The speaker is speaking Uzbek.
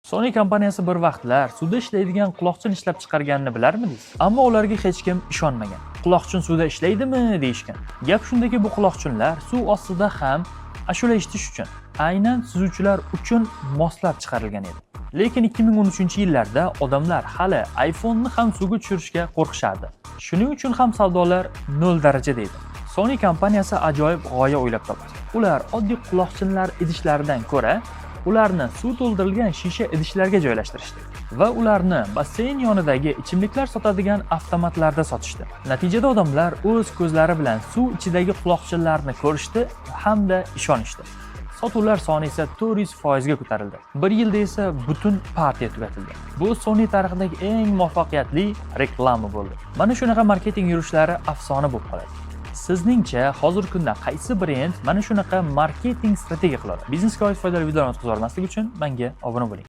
Sony kompaniyasi bir vaqtlar suvda ishlaydigan quloqchin ishlab chiqarganini bilarmidingiz? Ammo ularga hech kim ishonmagan. Quloqchin suvda ishlaydimi deyishgan. Gap shundaki, bu quloqchinlar suv ostida ham ashula eshitish uchun, aynan suzuvchilar uchun moslab chiqarilgan edi. Lekin 2013-yillarda odamlar hali iPhone'ni ham suvga tushirishga qo'rqishardi. Shuning uchun ham savdolar 0 darajada edi. Sony kompaniyasi ajoyib g'oya o'ylab topdi. Ular oddiy quloqchinlar idishlaridan ko'ra ularni suv to'ldirilgan shisha idishlarga joylashtirishdi va ularni basseyn yonidagi ichimliklar sotadigan avtomatlarda sotishdi. Natijada odamlar o'z ko'zlari bilan suv ichidagi quloqchinlarni ko'rishdi hamda ishonishdi. Sotuvlar soni esa 400% ga ko'tarildi. Bir yilda esa butun partiya tugatildi. Bu Sony tarixidagi eng muvaffaqiyatli reklama bo'ldi. Mana shunaqa marketing yurishlari afsona bo'lib qoladi. Sizningcha hozirgi kunda qaysi brend mana shunaqa marketing strategiya qiladi? Biznesga oid foydali videolarni kuzatmaslik uchun menga obuna bo'ling.